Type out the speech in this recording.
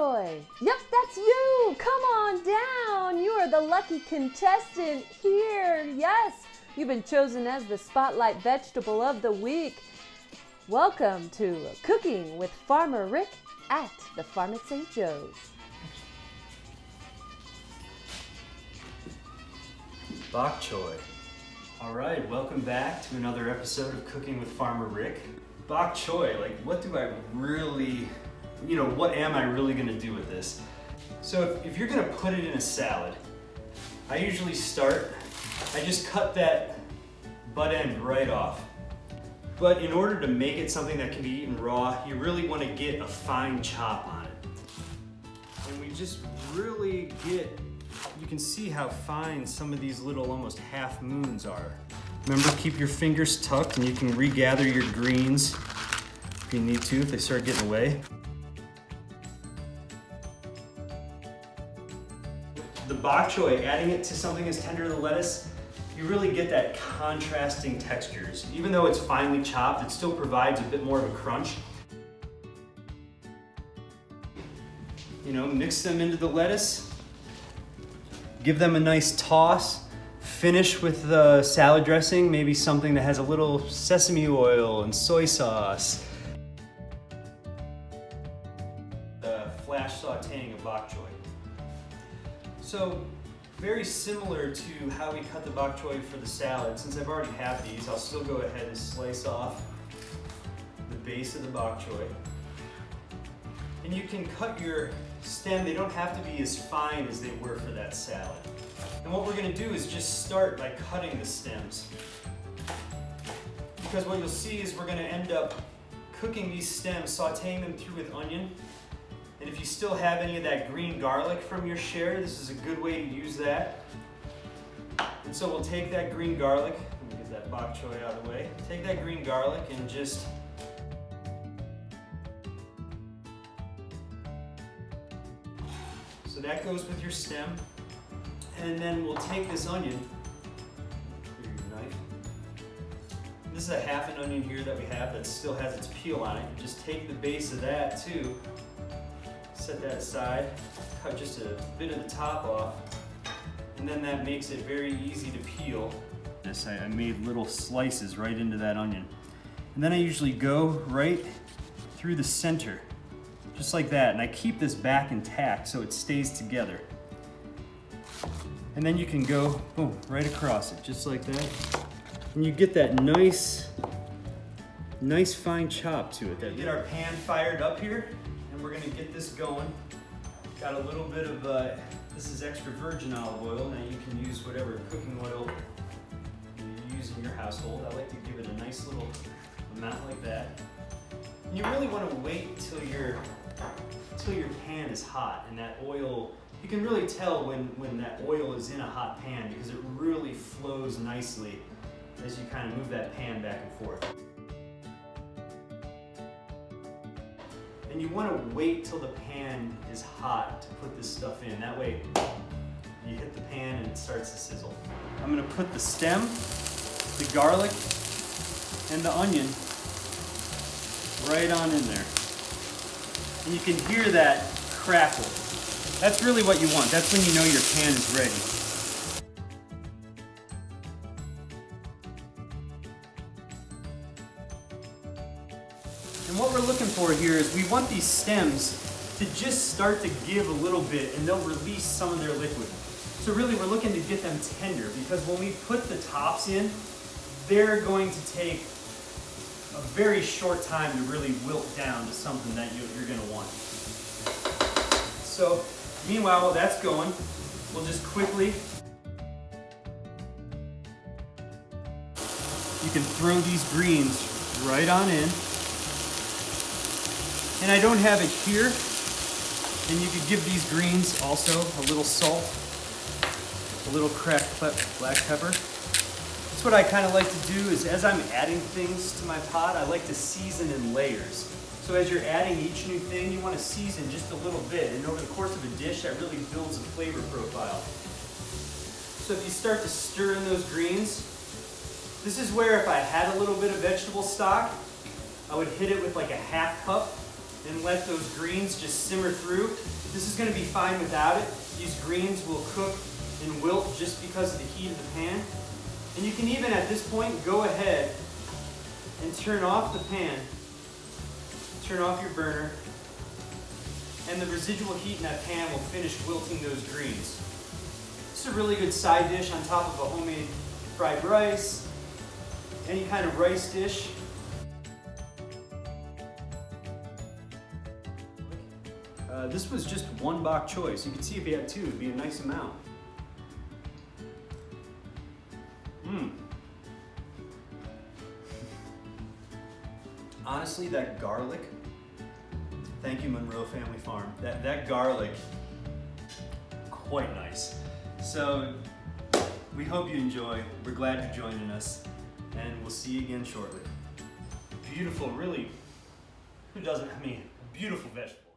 choy. Yep, that's you. Come on down. You are the lucky contestant here. Yes, you've been chosen as the Spotlight Vegetable of the Week. Welcome to Cooking with Farmer Rick at the Farm at St. Joe's. Bok choy. All right, welcome back to another episode of Cooking with Farmer Rick. Bok choy, like what do I really, what am I really gonna do with this? So if you're gonna put it in a salad, I usually I just cut that butt end right off. But in order to make it something that can be eaten raw, you really wanna get a fine chop on it. And we just really you can see how fine some of these little almost half moons are. Remember, keep your fingers tucked and you can regather your greens if you need to, if they start getting away. The bok choy, adding it to something as tender as the lettuce, you really get that contrasting textures. Even though it's finely chopped, it still provides a bit more of a crunch. Mix them into the lettuce. Give them a nice toss. Finish with the salad dressing, maybe something that has a little sesame oil and soy sauce. The flash sauteing of bok choy. So, very similar to how we cut the bok choy for the salad. Since I've already have these, I'll still go ahead and slice off the base of the bok choy. And you can cut your stem, they don't have to be as fine as they were for that salad. And what we're gonna do is just start by cutting the stems. Because what you'll see is we're gonna end up cooking these stems, sauteing them through with onion. And if you still have any of that green garlic from your share, this is a good way to use that. And so we'll take that green garlic, let me get that bok choy out of the way. Take that green garlic and just so that goes with your stem. And then we'll take this onion, clear your knife. This is a half an onion here that we have that still has its peel on it. You just take the base of that too, set that aside, cut just a bit of the top off, and then that makes it very easy to peel. I made little slices right into that onion. And then I usually go right through the center, just like that, and I keep this back intact so it stays together. And then you can go, boom, right across it, just like that. And you get that nice fine chop to it. Get our pan fired up here, and we're gonna get this going. Got a little bit of, this is extra virgin olive oil. Now you can use whatever cooking oil you use in your household. I like to give it a nice little amount like that. And you really wanna wait till your pan is hot and that oil, you can really tell when that oil is in a hot pan because it really flows nicely as you kind of move that pan back and forth. And you want to wait till the pan is hot to put this stuff in. That way you hit the pan and it starts to sizzle. I'm going to put the stem, the garlic, and the onion right on in there. And you can hear that crackle. That's really what you want. That's when you know your pan is ready. And what we're looking for here is we want these stems to just start to give a little bit and they'll release some of their liquid. So really we're looking to get them tender because when we put the tops in, they're going to take a very short time to really wilt down to something that you're going to want. So meanwhile, while that's going, we'll just quickly, you can throw these greens right on in. And I don't have it here, and you could give these greens also a little salt, a little cracked black pepper. That's what I kind of like to do is as I'm adding things to my pot, I like to season in layers. So as you're adding each new thing, you want to season just a little bit, and over the course of a dish, that really builds a flavor profile. So if you start to stir in those greens, this is where if I had a little bit of vegetable stock, I would hit it with like a half cup and let those greens just simmer through. This is going to be fine without it. These greens will cook and wilt just because of the heat of the pan. And you can even at this point go ahead and turn off the pan, turn off your burner, and the residual heat in that pan will finish wilting those greens. This is a really good side dish on top of a homemade fried rice, any kind of rice dish. This was just one bok choy, so you can see if you had two, it'd be a nice amount. Honestly, that garlic, thank you Monroe Family Farm, that garlic, quite nice. So we hope you enjoy. We're glad you're joining us, and we'll see you again shortly. Beautiful, really, who doesn't, beautiful vegetable.